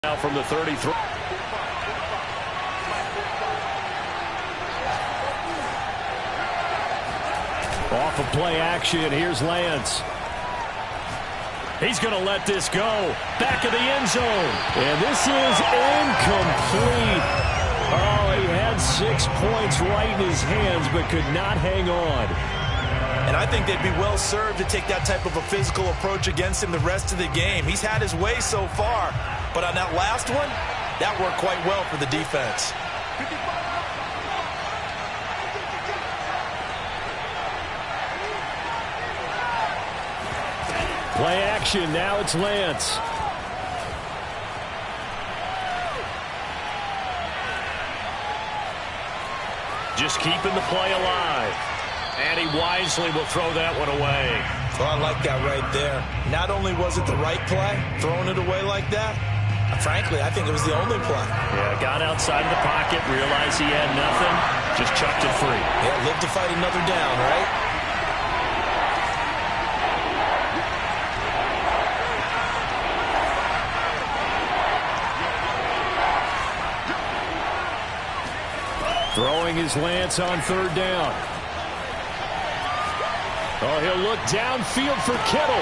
Now from the 33. Off of play action, here's Lance. He's going to let this go. Back of the end zone. And this is incomplete. Oh, he had 6 points right in his hands, but could not hang on. And I think they'd be well served to take that type of a physical approach against him the rest of the game. He's had his way so far. But on that last one, that worked quite well for the defense. Play action, now it's Lance. Just keeping the play alive. And he wisely will throw that one away. Oh, I like that right there. Not only was it the right play, throwing it away like that, frankly, I think it was the only play. Yeah, got outside of the pocket, realized he had nothing, just chucked it free. Yeah, live to fight another down, right? Throwing his Lance on third down. Oh, he'll look downfield for Kittle.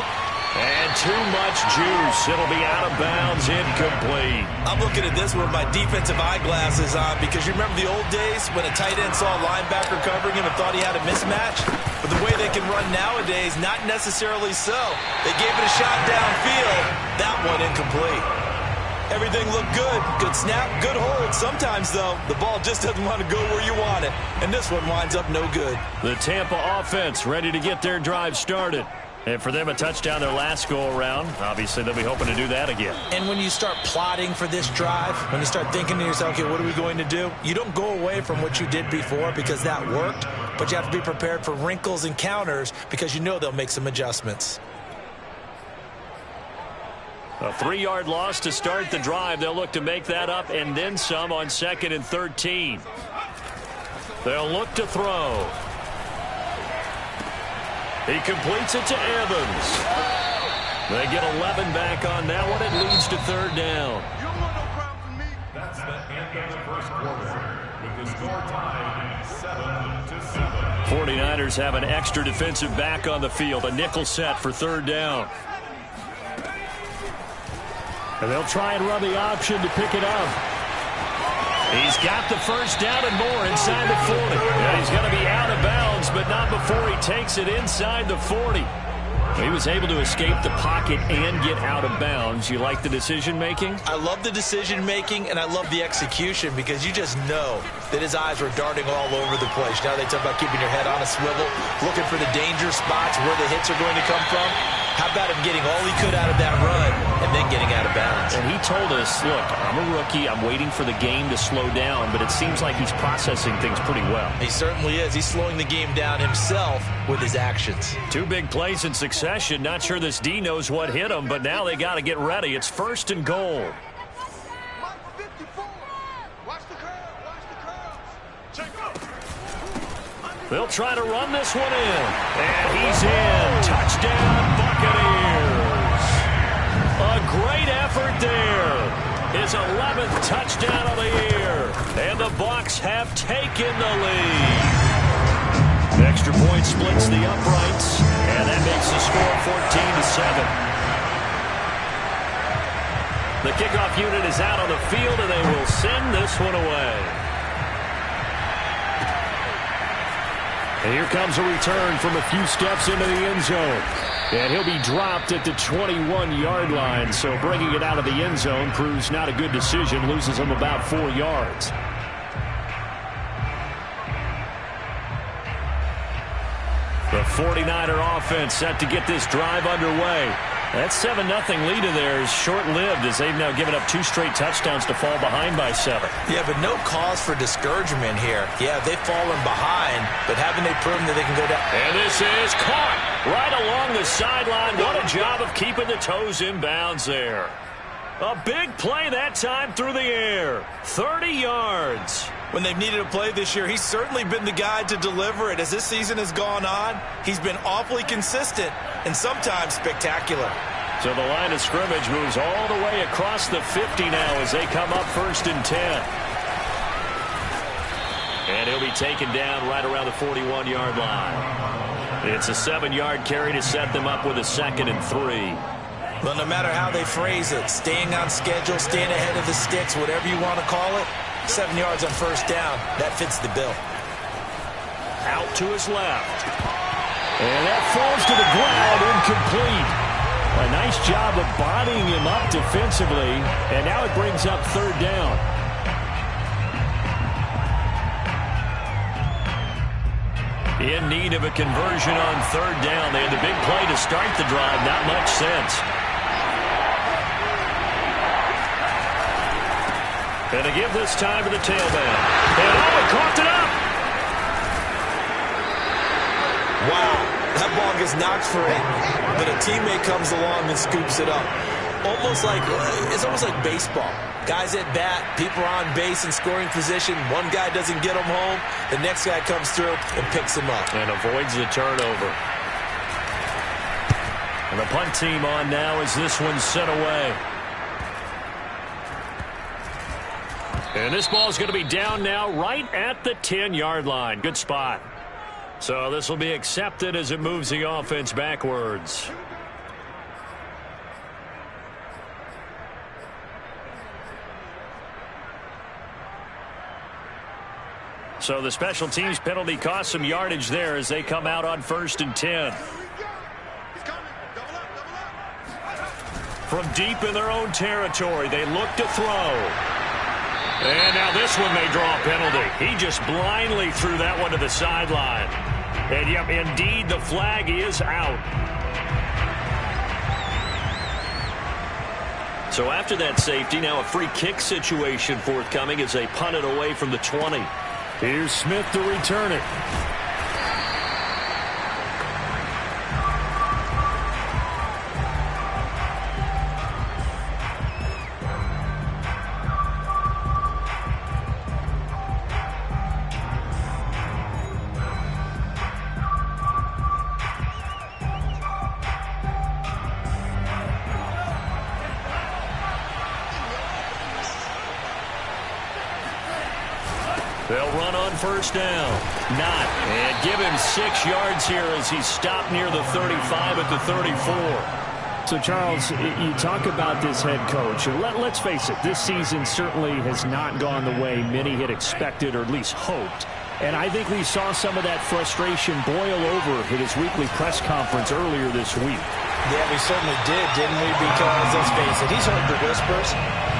And too much juice. It'll be out of bounds, incomplete. I'm looking at this with my defensive eyeglasses on because you remember the old days when a tight end saw a linebacker covering him and thought he had a mismatch? But the way they can run nowadays, not necessarily so. They gave it a shot downfield. That one incomplete. Everything looked good. Good snap, good hold. Sometimes, though, the ball just doesn't want to go where you want it. And this one winds up no good. The Tampa offense ready to get their drive started. And for them, a touchdown their last go-around. Obviously, they'll be hoping to do that again. And when you start plotting for this drive, when you start thinking to yourself, okay, what are we going to do? You don't go away from what you did before because that worked. But you have to be prepared for wrinkles and counters because you know they'll make some adjustments. A 3-yard loss to start the drive. They'll look to make that up and then some on 2nd and 13. They'll look to throw. He completes it to Evans. They get 11 back on that one. It leads to third down. That's the end of the first quarter with the score tied 7-7. 49ers have an extra defensive back on the field. A nickel set for third down. And they'll try and run the option to pick it up. He's got the first down and more inside the 40. Yeah, he's going to be out of bounds, but not before he takes it inside the 40. He was able to escape the pocket and get out of bounds. You like the decision-making? I love the decision-making, and I love the execution because you just know that his eyes were darting all over the place. Now they talk about keeping your head on a swivel, looking for the danger spots, where the hits are going to come from. How about him getting all he could out of that run and then getting out of bounds? And he told us, look, I'm a rookie. I'm waiting for the game to slow down, but it seems like he's processing things pretty well. He certainly is. He's slowing the game down himself with his actions. 2 big plays in succession. Not sure this D knows what hit him, but now they got to get ready. It's 1st and goal. They'll try to run this one in. And he's in. Touchdown, Buccaneers. A great effort there. His 11th touchdown of the year. And the Bucs have taken the lead. Extra point splits the uprights. And that makes the score 14-7. The kickoff unit is out on the field, and they will send this one away. And here comes a return from a few steps into the end zone. And he'll be dropped at the 21-yard line. So bringing it out of the end zone proves not a good decision. Loses him about 4 yards. The 49er offense set to get this drive underway. That 7-0 lead of theirs short-lived as they've now given up 2 straight touchdowns to fall behind by 7. Yeah, but no cause for discouragement here. Yeah, they've fallen behind, but haven't they proven that they can go down? And this is caught right along the sideline. What a job of keeping the toes in bounds there. A big play that time through the air. 30 yards. When they've needed a play this year, he's certainly been the guy to deliver it. As this season has gone on, he's been awfully consistent and sometimes spectacular. So the line of scrimmage moves all the way across the 50 now as they come up 1st and 10. And he'll be taken down right around the 41-yard line. It's a 7-yard carry to set them up with a 2nd and 3. Well, no matter how they phrase it, staying on schedule, staying ahead of the sticks, whatever you want to call it, 7 yards on 1st down, that fits the bill. Out to his left. And that falls to the ground, incomplete. A nice job of bodying him up defensively, and now it brings up 3rd down. In need of a conversion on 3rd down. They had the big play to start the drive, not much sense. And to give this time to the tailback. And he coughed it up. Wow, that ball gets knocked for 8, but a teammate comes along and scoops it up. It's almost like baseball. Guys at bat, people are on base in scoring position. One guy doesn't get him home. The next guy comes through and picks him up. And avoids the turnover. And the punt team on now as this one's sent away. And this ball's going to be down now right at the 10-yard line. Good spot. So this will be accepted as it moves the offense backwards. So the special teams penalty cost some yardage there as they come out on 1st and 10. From deep in their own territory, they look to throw. And now this one may draw a penalty. He just blindly threw that one to the sideline. And, yep, indeed, the flag is out. So after that safety, now a free kick situation forthcoming as they punt it away from the 20. Here's Smith to return it. They'll run on 1st down. Not. And give him 6 yards here as he's stopped near the 35 at the 34. So, Charles, you talk about this head coach. And let's face it, this season certainly has not gone the way many had expected or at least hoped. And I think we saw some of that frustration boil over at his weekly press conference earlier this week. Yeah, we certainly did, didn't we? Because, let's face it, he's heard the whispers,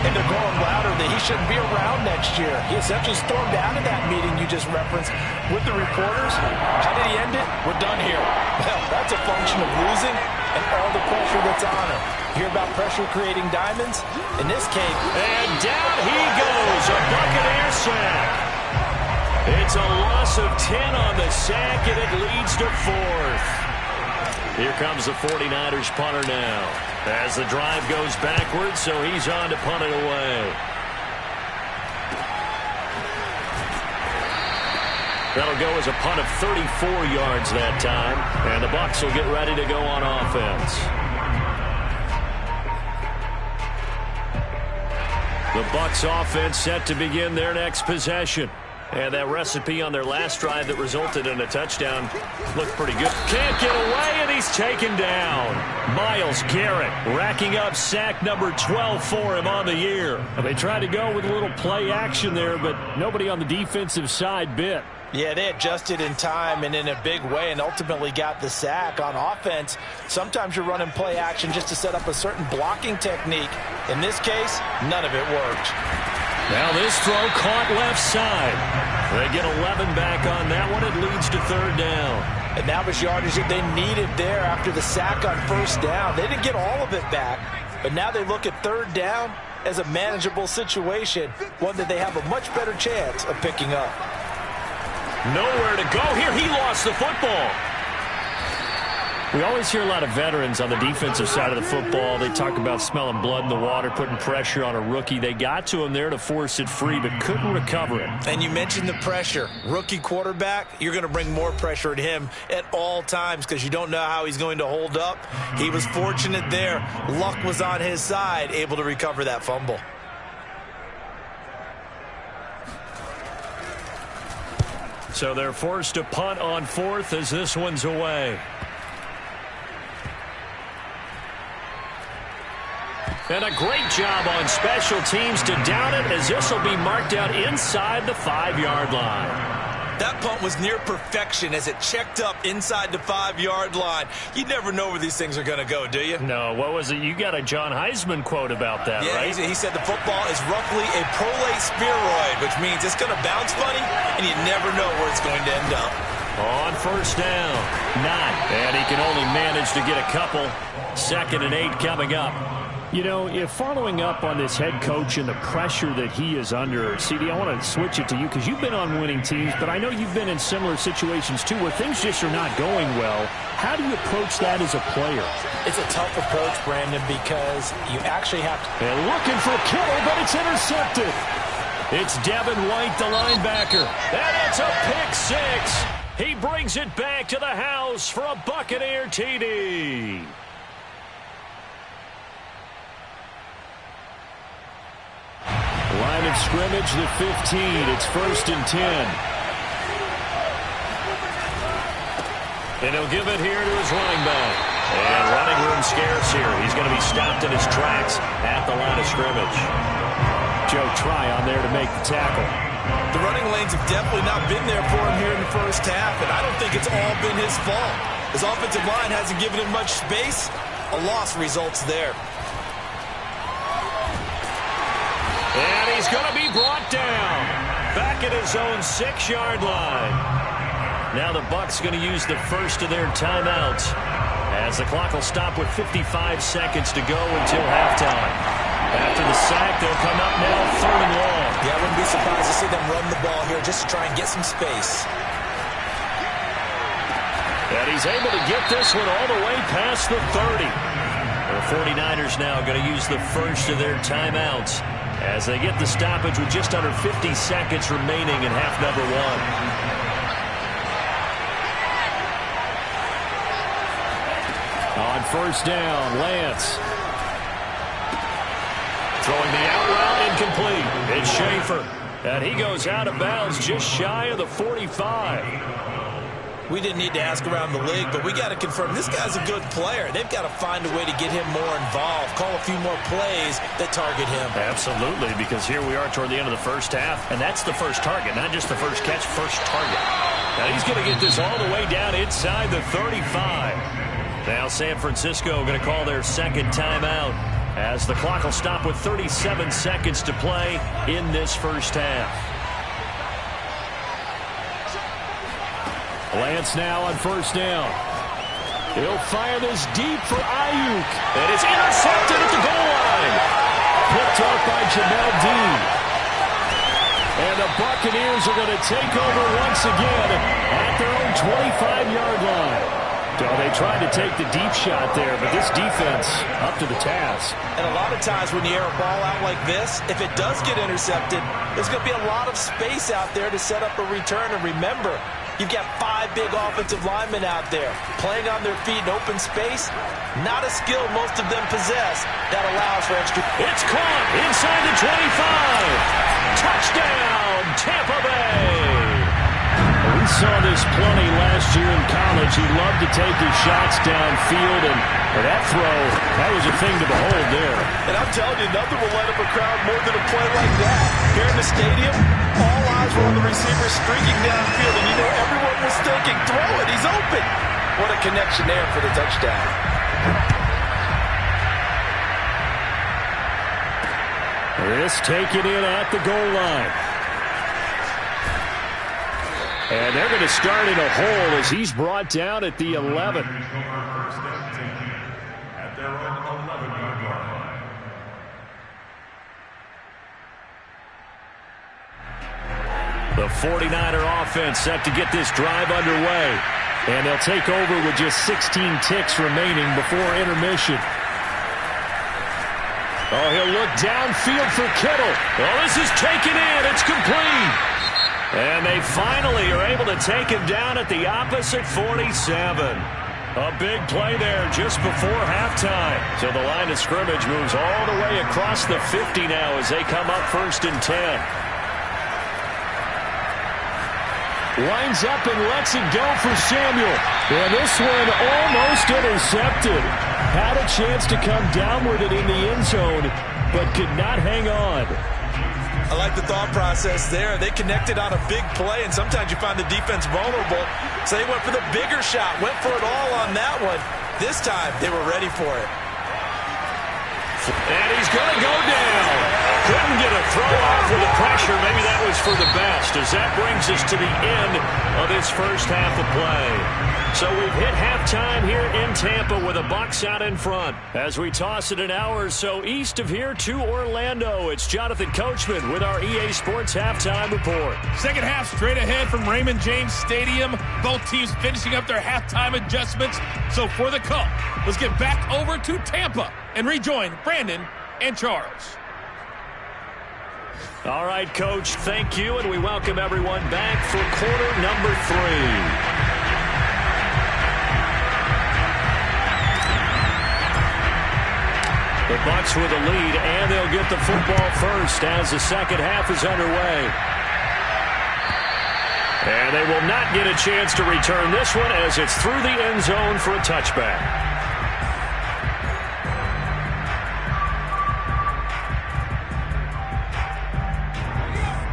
and they're growing louder that he shouldn't be around next year. He essentially stormed out of that meeting you just referenced with the reporters. How did he end it? We're done here. Well, that's a function of losing and all the pressure that's on him. Hear about pressure creating diamonds? In this case. And down he goes, a Buccaneer sack. It's a loss of 10 on the sack, and it leads to 4th. Here comes the 49ers punter now as the drive goes backwards, so he's on to punt it away. That'll go as a punt of 34 yards that time, and the Bucs will get ready to go on offense. The Bucs offense set to begin their next possession. And that recipe on their last drive that resulted in a touchdown looked pretty good. Can't get away, and he's taken down. Myles Garrett racking up sack number 12 for him on the year. And they tried to go with a little play action there, but nobody on the defensive side bit. Yeah, they adjusted in time and in a big way and ultimately got the sack. On offense, sometimes you're running play action just to set up a certain blocking technique. In this case, none of it worked. Now this throw caught left side. They get 11 back on that one. It leads to 3rd down. And that was yardage that they needed there after the sack on 1st down. They didn't get all of it back, but now they look at 3rd down as a manageable situation, one that they have a much better chance of picking up. Nowhere to go here. He lost the football. We always hear a lot of veterans on the defensive side of the football. They talk about smelling blood in the water, putting pressure on a rookie. They got to him there to force it free, but couldn't recover it. And you mentioned the pressure. Rookie quarterback, you're going to bring more pressure at him at all times because you don't know how he's going to hold up. He was fortunate there. Luck was on his side, able to recover that fumble. So they're forced to punt on fourth as this one's away. And a great job on special teams to down it as this will be marked out inside the 5-yard line. That punt was near perfection as it checked up inside the 5-yard line. You never know where these things are going to go, do you? No, what was it? You got a John Heisman quote about that, yeah, right? He said the football is roughly a prolate spheroid, which means it's going to bounce funny, and you never know where it's going to end up. On first down, not. And he can only manage to get a couple. 2nd and 8 coming up. You know, if following up on this head coach and the pressure that he is under, Siiigh, I want to switch it to you because you've been on winning teams, but I know you've been in similar situations too where things just are not going well. How do you approach that as a player? It's a tough approach, Brandon, because you actually have to. And looking for Kittle, but it's intercepted. It's Devin White, the linebacker. And it's a pick six. He brings it back to the house for a Buccaneer TD. Line of scrimmage, the 15. It's 1st and 10. And he'll give it here to his running back. And running room scarce here. He's going to be stopped in his tracks at the line of scrimmage. Joe Tryon there to make the tackle. The running lanes have definitely not been there for him here in the first half, and I don't think it's all been his fault. His offensive line hasn't given him much space. A loss results there. And he's going to be brought down. Back at his own 6-yard line. Now the Bucs going to use the first of their timeouts as the clock will stop with 55 seconds to go until halftime. After the sack, they'll come up now 3rd and long. Yeah, I wouldn't be surprised to see them run the ball here just to try and get some space. And he's able to get this one all the way past the 30. The 49ers now going to use the first of their timeouts as they get the stoppage with just under 50 seconds remaining in half number 1. On first down, Lance. Throwing the out route incomplete. It's Schaefer. And he goes out of bounds just shy of the 45. We didn't need to ask around the league, but we got to confirm this guy's a good player. They've got to find a way to get him more involved, call a few more plays that target him. Absolutely, because here we are toward the end of the first half, and that's the first target, not just the first catch, first target. Now he's going to get this all the way down inside the 35. Now San Francisco going to call their second timeout as the clock will stop with 37 seconds to play in this first half. Lance now on first down. He'll fire this deep for Ayuk. And it's intercepted at the goal line. Picked up by Jamel Dean. And the Buccaneers are going to take over once again at their own 25-yard line. So they tried to take the deep shot there, but this defense up to the task. And a lot of times when you air a ball out like this, if it does get intercepted, there's going to be a lot of space out there to set up a return. And remember, you've got 5 big offensive linemen out there playing on their feet in open space. Not a skill most of them possess that allows for extra. It's caught inside the 25. Touchdown, Tampa Bay. We saw this plenty last year in college. He loved to take his shots downfield, and for that throw, that was a thing to behold there. And I'm telling you, nothing will light up a crowd more than a play like that. Here in the stadium, all eyes were on the receiver streaking downfield, and you know everyone was thinking, throw it, he's open. What a connection there for the touchdown. This taken in at the goal line. And they're going to start in a hole as he's brought down at the 11. At their own 11-yard line. The 49er offense set to get this drive underway. And they'll take over with just 16 ticks remaining before intermission. Oh, he'll look downfield for Kittle. Oh, this is taken in. It's complete. And they finally are able to take him down at the opposite 47. A big play there just before halftime. So the line of scrimmage moves all the way across the 50 now as they come up 1st and 10. Lines up and lets it go for Samuel. And this one almost intercepted. Had a chance to come down with it in the end zone, but could not hang on. I like the thought process there. They connected on a big play, and sometimes you find the defense vulnerable. So they went for the bigger shot, went for it all on that one. This time, they were ready for it. And he's going to go down. Couldn't get a throw off with the pressure. Maybe that was for the best, as that brings us to the end of this first half of play. So we've hit halftime here in Tampa with the Bucs out in front. As we toss it an hour or so east of here to Orlando, it's Jonathan Coachman with our EA Sports Halftime Report. Second half straight ahead from Raymond James Stadium. Both teams finishing up their halftime adjustments. So for the call, let's get back over to Tampa and rejoin Brandon and Charles. All right, Coach, thank you, and we welcome everyone back for quarter number 3. The Bucs with a lead, and they'll get the football first as the second half is underway. And they will not get a chance to return this one as it's through the end zone for a touchback.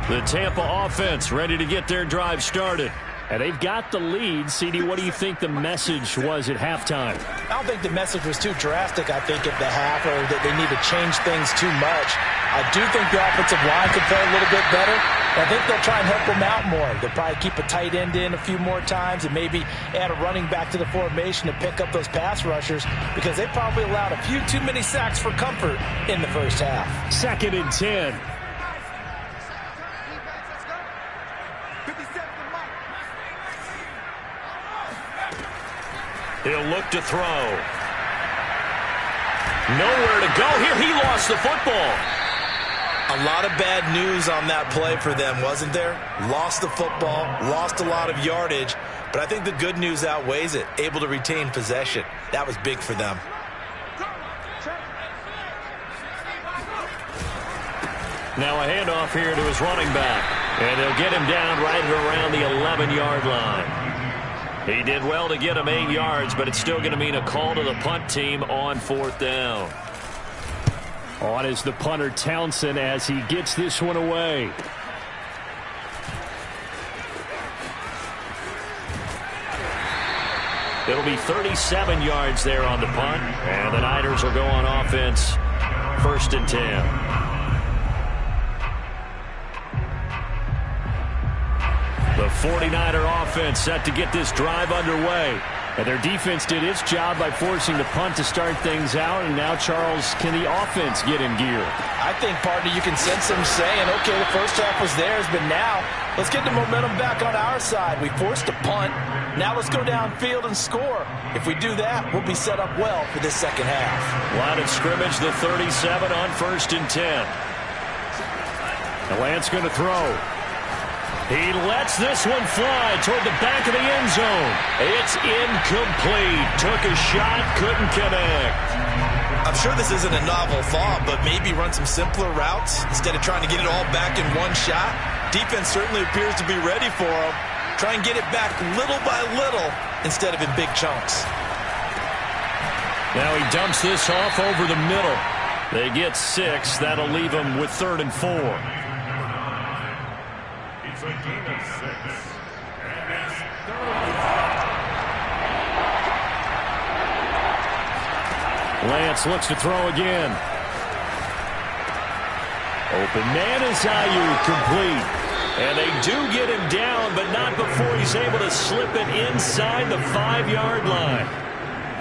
The Tampa offense ready to get their drive started. And they've got the lead. Siiigh, what do you think the message was at halftime? I don't think the message was too drastic, I think, at the half, or that they need to change things too much. I do think the offensive line could play a little bit better. I think they'll try and help them out more. They'll probably keep a tight end in a few more times and maybe add a running back to the formation to pick up those pass rushers, because they probably allowed a few too many sacks for comfort in the first half. 2nd and 10. He'll look to throw. Nowhere to go here. He lost the football. A lot of bad news on that play for them, wasn't there? Lost the football, lost a lot of yardage, but I think the good news outweighs it. Able to retain possession. That was big for them. Now a handoff here to his running back. And they'll get him down right around the 11-yard line. He did well to get him 8 yards, but it's still going to mean a call to the punt team on 4th down. On is the punter Townsend as he gets this one away. It'll be 37 yards there on the punt, and the Niners will go on offense 1st and 10. The 49er offense set to get this drive underway. And their defense did its job by forcing the punt to start things out. And now, Charles, can the offense get in gear? I think, partner, you can sense them saying, okay, the first half was theirs, but now let's get the momentum back on our side. We forced a punt. Now let's go downfield and score. If we do that, we'll be set up well for this second half. Line of scrimmage, the 37 on 1st and 10. The Lance going to throw. He lets this one fly toward the back of the end zone. It's incomplete. Took a shot, couldn't connect. I'm sure this isn't a novel thought, but maybe run some simpler routes instead of trying to get it all back in one shot. Defense certainly appears to be ready for him. Try and get it back little by little instead of in big chunks. Now he dumps this off over the middle. They get 6. That'll leave them with 3rd and 4. It's a gain of 6. And it's 3rd. Lance looks to throw again. Open man is Siiigh, complete. And they do get him down, but not before he's able to slip it inside the 5-yard line.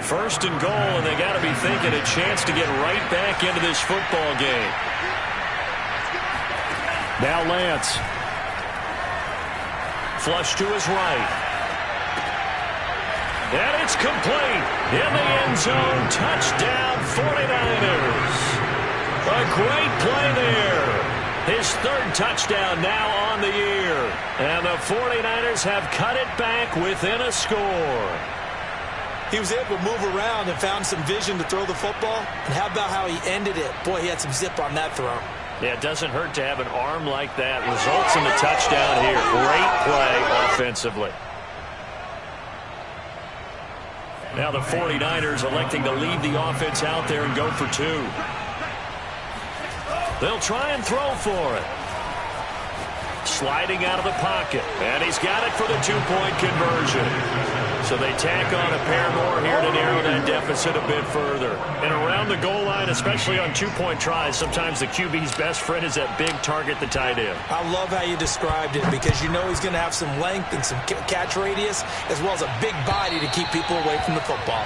1st and goal, and they got to be thinking a chance to get right back into this football game. Now Lance. Flush to his right. And it's complete. In the end zone. Touchdown 49ers. A great play there. His third touchdown now on the year. And the 49ers have cut it back within a score. He was able to move around and found some vision to throw the football. And how about how he ended it? Boy, he had some zip on that throw. Yeah, it doesn't hurt to have an arm like that. Results in the touchdown here. Great play offensively. Now the 49ers electing to leave the offense out there and go for two. They'll try and throw for it. Sliding out of the pocket. And he's got it for the two-point conversion. So they tack on a pair more here to narrow that deficit a bit further. And around the goal line, especially on two-point tries, sometimes the QB's best friend is that big target, the tight end. I love how you described it because you know he's going to have some length and some catch radius as well as a big body to keep people away from the football.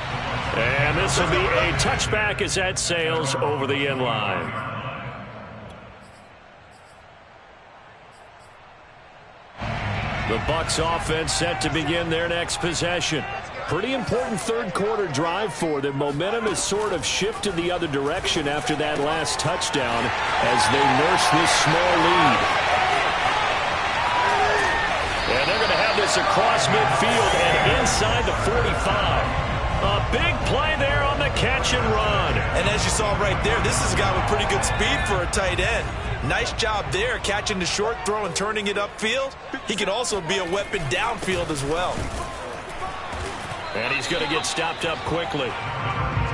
And this will be a touchback as that sails over the end line. The Bucs offense set to begin their next possession. Pretty important third quarter drive for them. Momentum has sort of shifted the other direction after that last touchdown as they nurse this small lead. And they're going to have this across midfield and inside the 45. A big play there on the catch and run. And as you saw right there, this is a guy with pretty good speed for a tight end. Nice job there, catching the short throw and turning it upfield. He can also be a weapon downfield as well. And he's going to get stopped up quickly.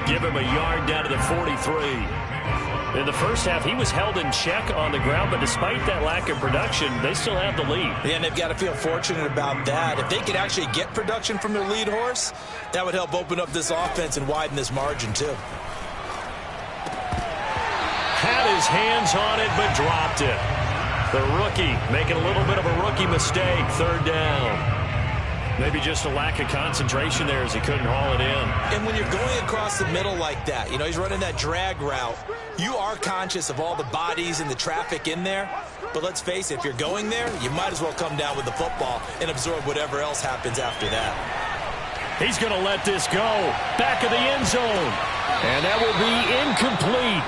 Give him a yard down to the 43. In the first half, he was held in check on the ground, but despite that lack of production, they still have the lead. Yeah, and they've got to feel fortunate about that. If they could actually get production from their lead horse, that would help open up this offense and widen this margin too. Had his hands on it, but dropped it. The rookie making a little bit of a rookie mistake. Third down. Maybe just a lack of concentration there as he couldn't haul it in. And when you're going across the middle like that, you know, he's running that drag route, you are conscious of all the bodies and the traffic in there. But let's face it, if you're going there, you might as well come down with the football and absorb whatever else happens after that. He's going to let this go. Back of the end zone. And that will be incomplete.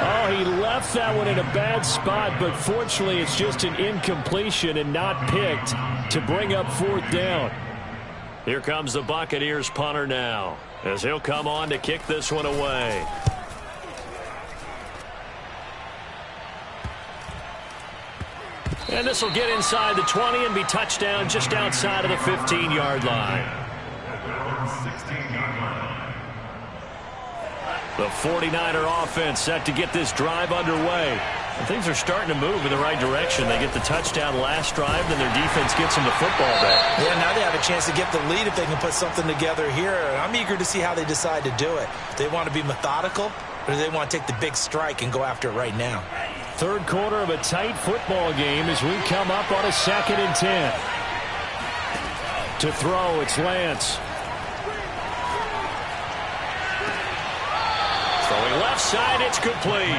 Oh, he left that one in a bad spot, but fortunately it's just an incompletion and not picked to bring up fourth down. Here comes the Buccaneers punter now as he'll come on to kick this one away. And this will get inside the 20 and be touchdown just outside of the 15-yard line. The 49er offense set to get this drive underway. And things are starting to move in the right direction. They get the touchdown last drive, then their defense gets them the football back. Yeah, now they have a chance to get the lead if they can put something together here. And I'm eager to see how they decide to do it. Do they want to be methodical, or do they want to take the big strike and go after it right now? Third quarter of a tight football game as we come up on a 2nd and 10. To throw, it's Lance. Throwing left side, it's complete.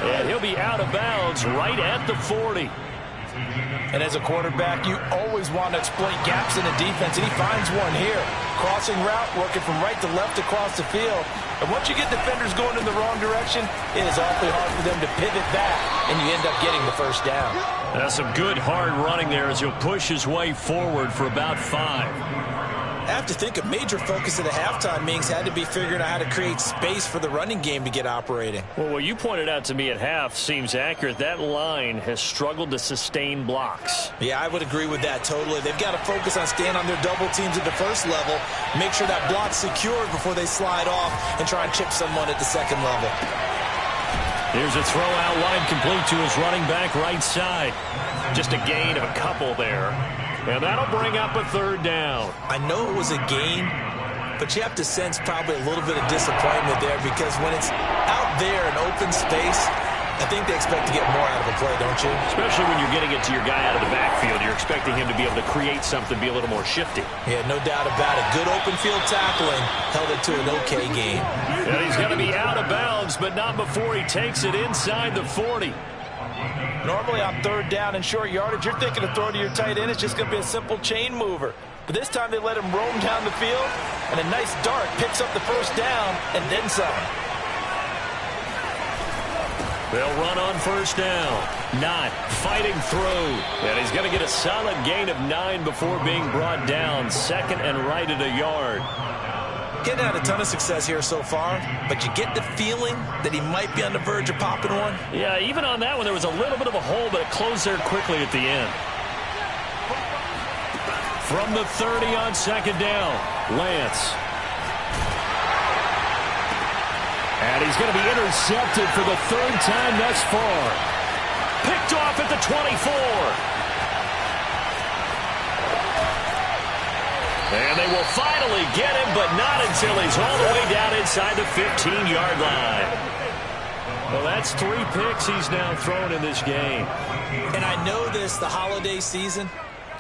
And he'll be out of bounds right at the 40. And as a quarterback, you always want to exploit gaps in the defense, and he finds one here. Crossing route, working from right to left across the field. And once you get defenders going in the wrong direction, it is awfully hard for them to pivot back, and you end up getting the first down. That's some good hard running there as he'll push his way forward for about 5. I have to think a major focus at the halftime meetings had to be figuring out how to create space for the running game to get operating. Well, what you pointed out to me at half seems accurate. That line has struggled to sustain blocks. Yeah, I would agree with that totally. They've got to focus on staying on their double teams at the first level, make sure that block's secured before they slide off and try and chip someone at the second level. Here's a throw out wide complete to his running back right side. Just a gain of a couple there. And that'll bring up a third down. I know it was a gain, but you have to sense probably a little bit of disappointment there because when it's out there in open space, I think they expect to get more out of a play, don't you? Especially when you're getting it to your guy out of the backfield. You're expecting him to be able to create something, be a little more shifty. Yeah, no doubt about it. Good open field tackling held it to an okay game. And he's going to be out of bounds, but not before he takes it inside the 40. Normally on third down and short yardage, you're thinking to throw to your tight end. It's just going to be a simple chain mover. But this time they let him roam down the field, and a nice dart picks up the first down and then some. They'll run on first down. Not fighting through. And he's going to get a solid gain of 9 before being brought down. Second and right at a yard. Getting had a ton of success here so far, but you get the feeling that he might be on the verge of popping one. Yeah, even on that one, there was a little bit of a hole, but it closed there quickly at the end. From the 30 on second down, Lance. And he's going to be intercepted for the third time thus far. Picked off at the 24. And they will finally get him, but not until he's all the way down inside the 15-yard line. Well, that's 3 picks he's now thrown in this game. And I know this, the holiday season,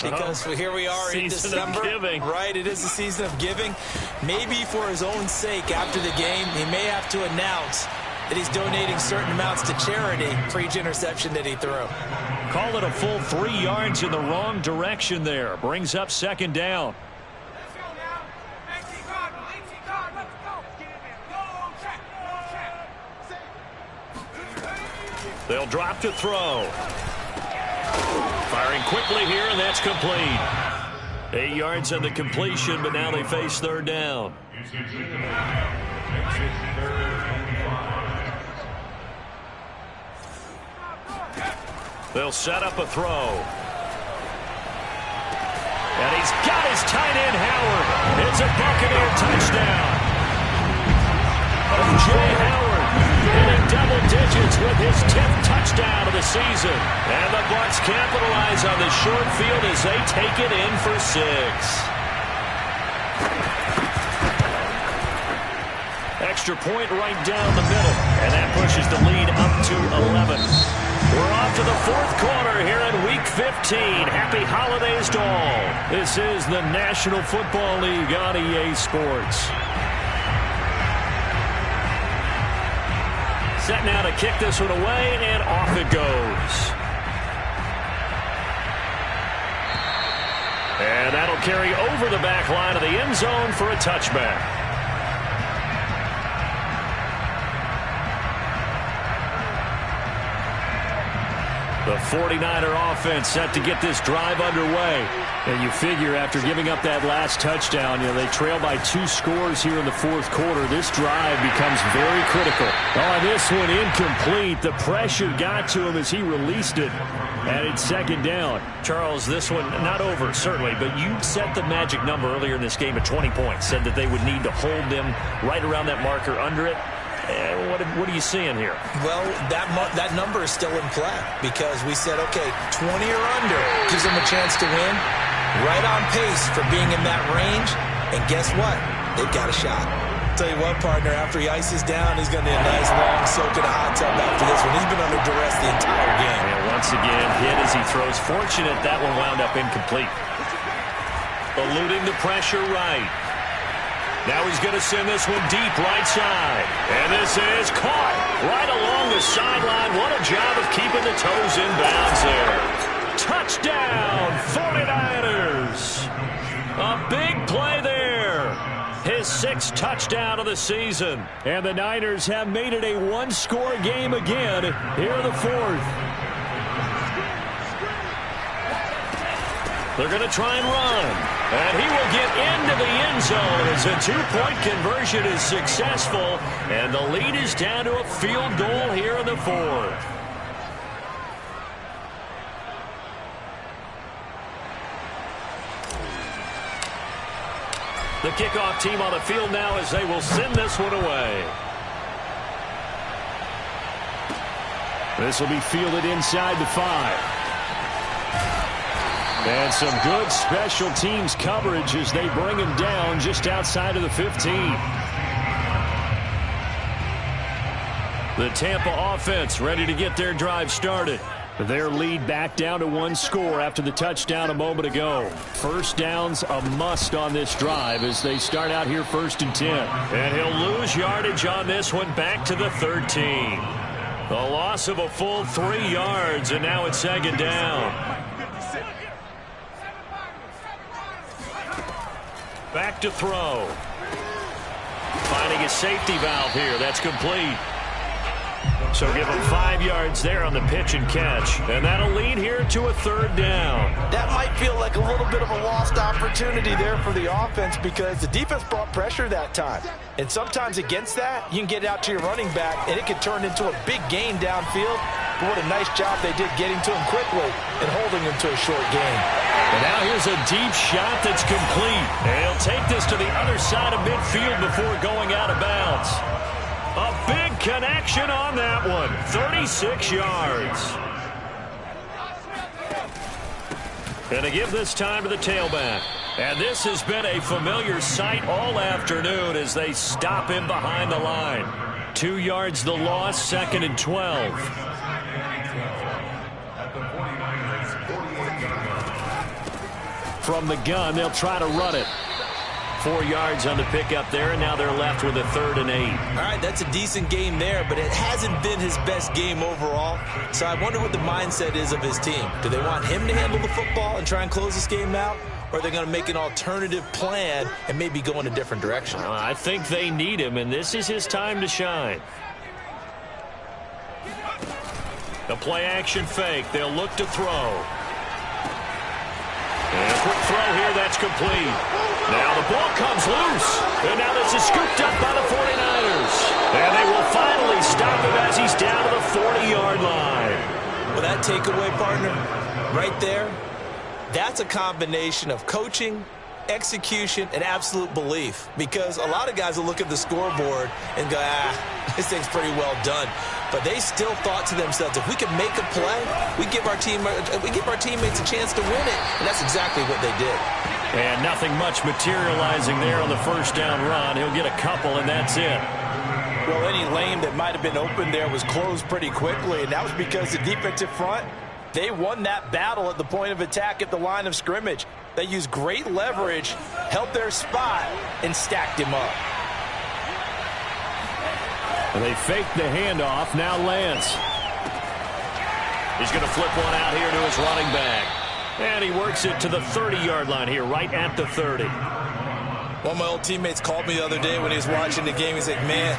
because here we are in December. Giving. Right, it is the season of giving. Maybe for his own sake after the game, he may have to announce that he's donating certain amounts to charity for each interception that he threw. Call it a full 3 yards in the wrong direction there. Brings up second down. They'll drop to throw. Firing quickly here, and that's complete. 8 yards on the completion, but now they face third down. They'll set up a throw. And he's got his tight end, Howard. It's a Buccaneer touchdown. O.J. Howard hitting double digits with his 10th touchdown of the season. And the Bucs capitalize on the short field as they take it in for 6. Extra point right down the middle. And that pushes the lead up to 11. We're off to the fourth quarter here in Week 15. Happy holidays to all. This is the National Football League on EA Sports. Set now to kick this one away, and off it goes. And that'll carry over the back line of the end zone for a touchback. The 49er offense set to get this drive underway. And you figure after giving up that last touchdown, they trail by 2 scores here in the fourth quarter. This drive becomes very critical. Oh, this one incomplete. The pressure got to him as he released it. And it's second down. Charles, this one not over, certainly, but you set the magic number earlier in this game at 20 points. Said that they would need to hold them right around that marker under it. What are you seeing here? Well, that number is still in play because we said, okay, 20 or under gives them a chance to win. Right on pace for being in that range. And guess what? They've got a shot. Tell you what, partner, after he ices down, he's going to need a nice long soak in a hot tub after this one. He's been under duress the entire game. And once again, hit as he throws. Fortunate that one wound up incomplete. Eluding the pressure right. Now he's going to send this one deep right side. And this is caught right along the sideline. What a job of keeping the toes in bounds there. Touchdown, 49ers. A big play there. His 6th touchdown of the season. And the Niners have made it a 1-score game again here in the fourth. They're going to try and run. And he will get into the end zone as a 2-point conversion is successful. And the lead is down to a field goal here in the fourth. The kickoff team on the field now as they will send this one away. This will be fielded inside the 5. And some good special teams coverage as they bring him down just outside of the 15. The Tampa offense ready to get their drive started. Their lead back down to 1 score after the touchdown a moment ago. First down's a must on this drive as they start out here 1st and 10. And he'll lose yardage on this one back to the 13. The loss of a full 3 yards, and now it's second down. Back to throw. Finding a safety valve here. That's complete. So give him 5 yards there on the pitch and catch. And that'll lead here to a 3rd down. That might feel like a little bit of a lost opportunity there for the offense because the defense brought pressure that time. And sometimes against that, you can get it out to your running back, and it can turn into a big gain downfield. But what a nice job they did getting to him quickly and holding him to a short gain. And now here's a deep shot that's complete. And he'll take this to the other side of midfield before going out of bounds. A big connection on that one. 36 yards. And to give this time to the tailback. And this has been a familiar sight all afternoon as they stop him behind the line. 2 yards the loss, 2nd and 12. From the gun, they'll try to run it. 4 yards on the pickup there, and now they're left with a 3rd and 8. All right, that's a decent game there, but it hasn't been his best game overall. So I wonder what the mindset is of his team. Do they want him to handle the football and try and close this game out? Or are they going to make an alternative plan and maybe go in a different direction? I think they need him, and this is his time to shine. The play-action fake. They'll look to throw. And a quick throw here. That's complete. Now the ball comes loose. And now this is scooped up by the 49ers. And they will finally stop him as he's down to the 40-yard line. Well, that takeaway, partner, right there, that's a combination of coaching, execution, and absolute belief. Because a lot of guys will look at the scoreboard and go, this thing's pretty well done. But they still thought to themselves, if we can make a play, we give our teammates a chance to win it. And that's exactly what they did. And nothing much materializing there on the 1st down run. He'll get a couple, and that's it. Well, any lane that might have been open there was closed pretty quickly, and that was because the defensive front, they won that battle at the point of attack at the line of scrimmage. They used great leverage, held their spot, and stacked him up. And they faked the handoff. Now Lance. He's going to flip one out here to his running back. And he works it to the 30-yard line here, right at the 30. One of my old teammates called me the other day when he was watching the game. He's like, man,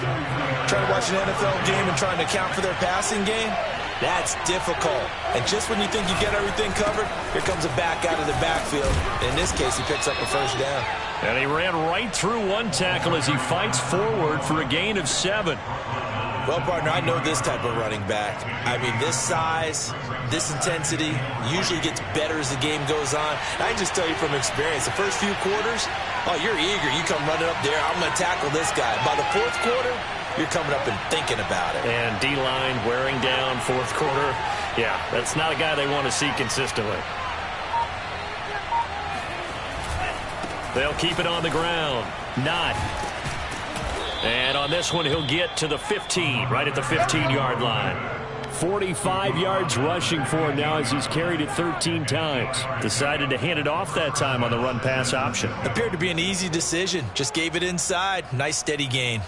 trying to watch an NFL game and trying to account for their passing game, that's difficult. And just when you think you get everything covered, here comes a back out of the backfield. In this case, he picks up a 1st down. And he ran right through one tackle as he fights forward for a gain of 7. Well, partner, I know this type of running back. I mean, this size, this intensity usually gets better as the game goes on. And I can just tell you from experience, the first few quarters, oh, you're eager. You come running up there, I'm going to tackle this guy. By the 4th quarter, you're coming up and thinking about it. And D-line wearing down 4th quarter. Yeah, that's not a guy they want to see consistently. They'll keep it on the ground. Not. And on this one, he'll get to the 15, right at the 15-yard line. 45 yards rushing for him now as he's carried it 13 times. Decided to hand it off that time on the run-pass option. Appeared to be an easy decision. Just gave it inside. Nice, steady gain.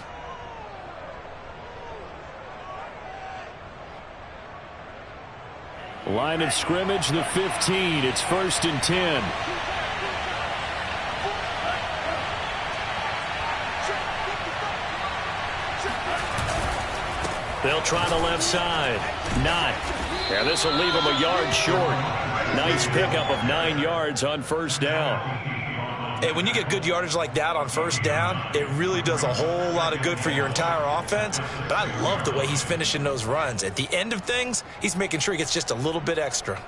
Line of scrimmage, the 15. It's 1st and 10. They'll try the left side. Not. Yeah, this will leave him a yard short. Nice pickup of 9 yards on 1st down. Hey, when you get good yardage like that on 1st down, it really does a whole lot of good for your entire offense. But I love the way he's finishing those runs. At the end of things, he's making sure he gets just a little bit extra.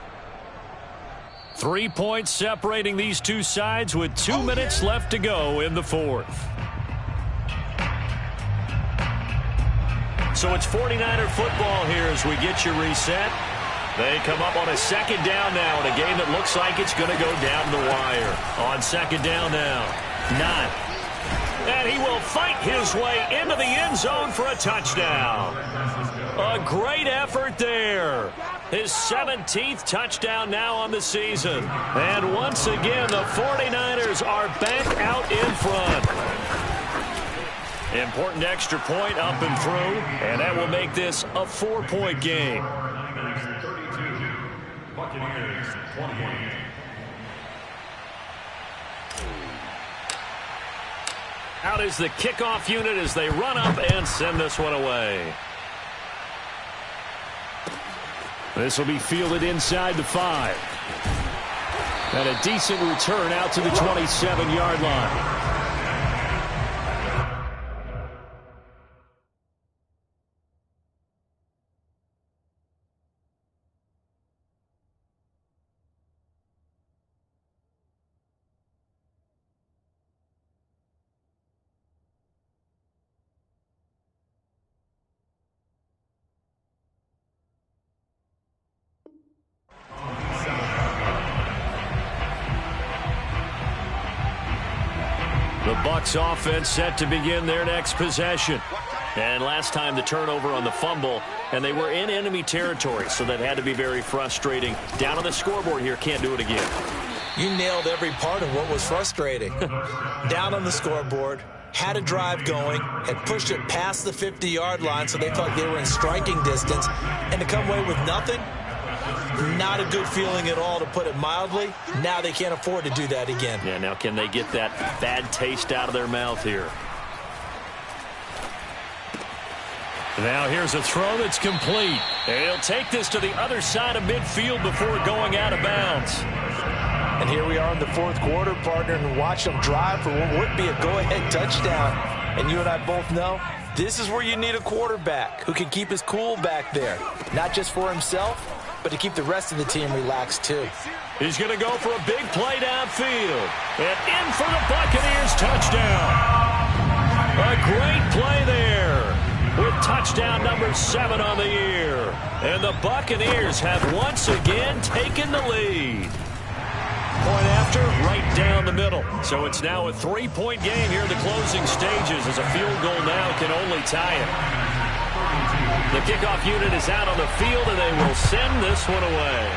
3 points separating these two sides with 2 minutes left to go in the 4th. So it's 49er football here as we get you reset. They come up on a 2nd down now in a game that looks like it's going to go down the wire. On 2nd down now. Not. And he will fight his way into the end zone for a touchdown. A great effort there. His 17th touchdown now on the season. And once again, the 49ers are back out in front. Important extra point up and through, and that will make this a 4-point game. Buccaneers 28. Out is the kickoff unit as they run up and send this one away. This will be fielded inside the 5. And a decent return out to the 27-yard line. The Bucs offense set to begin their next possession. And last time the turnover on the fumble, and they were in enemy territory, so that had to be very frustrating. Down on the scoreboard here, can't do it again. You nailed every part of what was frustrating. Down on the scoreboard, had a drive going, had pushed it past the 50-yard line so they thought they were in striking distance, and to come away with nothing, not a good feeling at all, to put it mildly. Now they can't afford to do that again. Yeah, now can they get that bad taste out of their mouth here? Now here's a throw that's complete. He'll take this to the other side of midfield before going out of bounds. And here we are in the fourth quarter, partner, and watch them drive for what would be a go-ahead touchdown. And you and I both know this is where you need a quarterback who can keep his cool back there. Not just for himself, but to keep the rest of the team relaxed too. He's going to go for a big play downfield. And in for the Buccaneers touchdown. A great play there with touchdown number 7 on the year. And the Buccaneers have once again taken the lead. Point after, right down the middle. So it's now a 3-point game here in the closing stages, as a field goal now can only tie it. The kickoff unit is out on the field, and they will send this one away.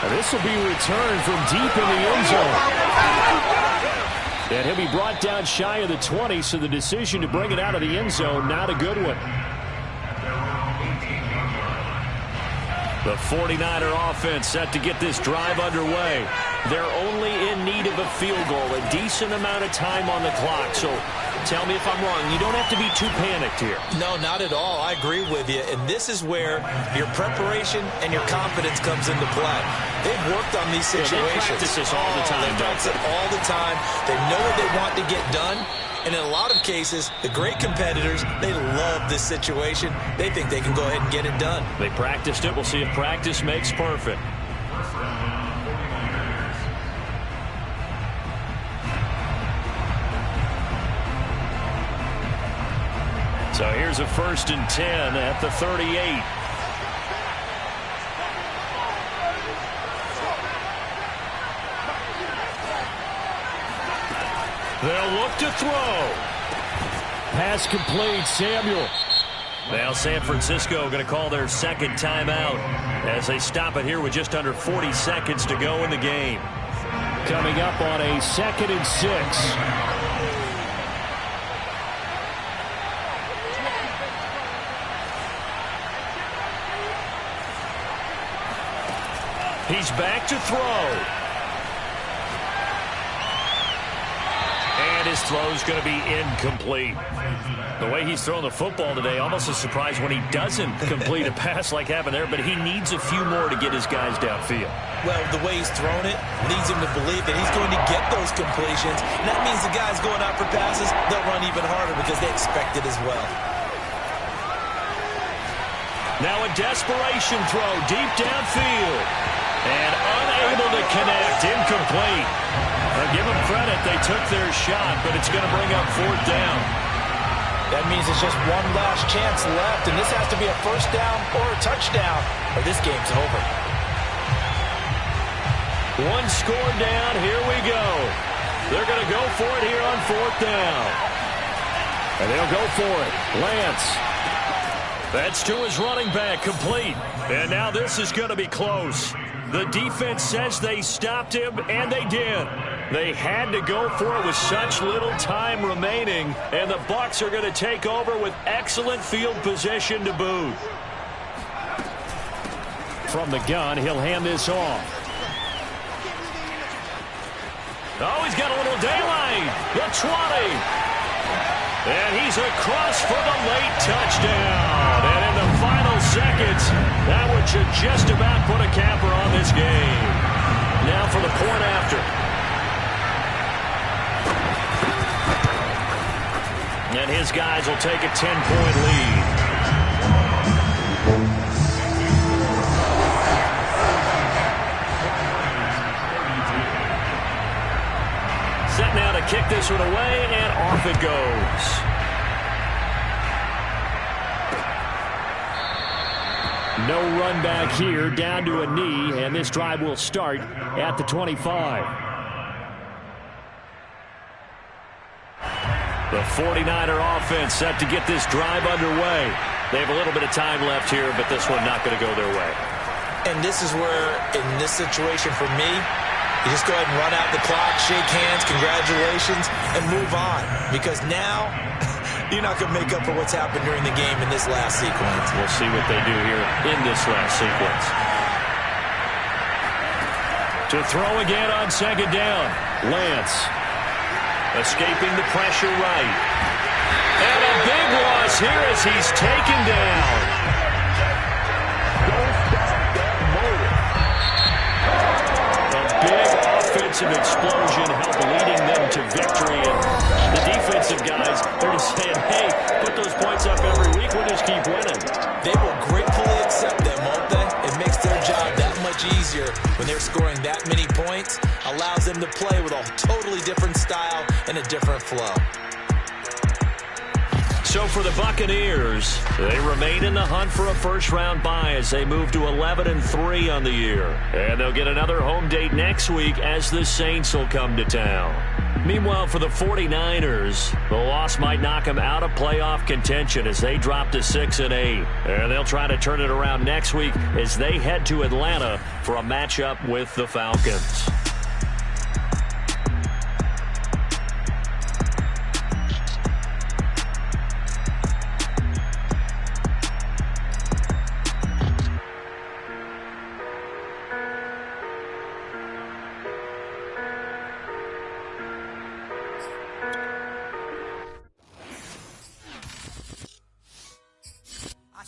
And this will be returned from deep in the end zone. And he'll be brought down shy of the 20, so the decision to bring it out of the end zone, not a good one. The 49er offense set to get this drive underway. They're only in need of a field goal, a decent amount of time on the clock. So tell me if I'm wrong. You don't have to be too panicked here. No, not at all. I agree with you. And this is where your preparation and your confidence comes into play. They've worked on these situations. They practice this all the time. They practice it all the time. They know what they want to get done. And in a lot of cases, the great competitors, they love this situation. They think they can go ahead and get it done. They practiced it. We'll see if practice makes perfect. So here's a 1st and 10 at the 38. They'll look to throw. Pass complete, Samuel. Now San Francisco going to call their second timeout as they stop it here with just under 40 seconds to go in the game. Coming up on a 2nd and 6. He's back to throw. And his throw's going to be incomplete. The way he's thrown the football today, almost a surprise when he doesn't complete a pass like happened there, but he needs a few more to get his guys downfield. Well, the way he's thrown it leads him to believe that he's going to get those completions. And that means the guys going out for passes, they'll run even harder because they expect it as well. Now a desperation throw deep downfield. And unable to connect, incomplete. Now give them credit, they took their shot, but it's going to bring up 4th down. That means it's just one last chance left, and this has to be a 1st down or a touchdown, or this game's over. One score down, here we go. They're going to go for it here on 4th down. And they'll go for it. Lance. That's to his running back, complete. And now this is going to be close. The defense says they stopped him, and they did. They had to go for it with such little time remaining, and the Bucs are going to take over with excellent field position to boot. From the gun, he'll hand this off. Oh, he's got a little daylight. The 20. And he's across for the late touchdown. And in the final seconds, that would just about put a capper on this game. Now for the point after. And his guys will take a 10-point lead. Set now to kick this one away, and off it goes. No run back here, down to a knee, and this drive will start at the 25. The 49er offense set to get this drive underway. They have a little bit of time left here, but this one not going to go their way. And this is where, in this situation for me, you just go ahead and run out the clock, shake hands, congratulations, and move on. Because now, you're not going to make up for what's happened during the game in this last sequence. We'll see what they do here in this last sequence. To throw again on second down. Lance escaping the pressure right. And a big loss here as he's taken down. Offensive explosion helped leading them to victory. And the defensive guys, they're just saying, hey, put those points up every week. We'll just keep winning. They will gratefully accept them, won't they? It makes their job that much easier when they're scoring that many points. Allows them to play with a totally different style and a different flow. So for the Buccaneers, they remain in the hunt for a first-round bye as they move to 11-3 on the year. And they'll get another home date next week as the Saints will come to town. Meanwhile, for the 49ers, the loss might knock them out of playoff contention as they drop to 6-8. And they'll try to turn it around next week as they head to Atlanta for a matchup with the Falcons.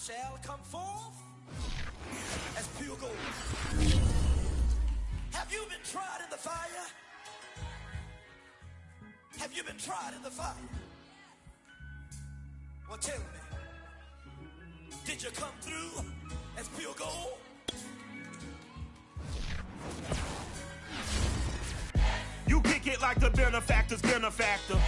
Shall come forth as pure gold. Have you been tried in the fire? Have you been tried in the fire? Well, tell me, did you come through as pure gold? You kick it like the benefactor's benefactor.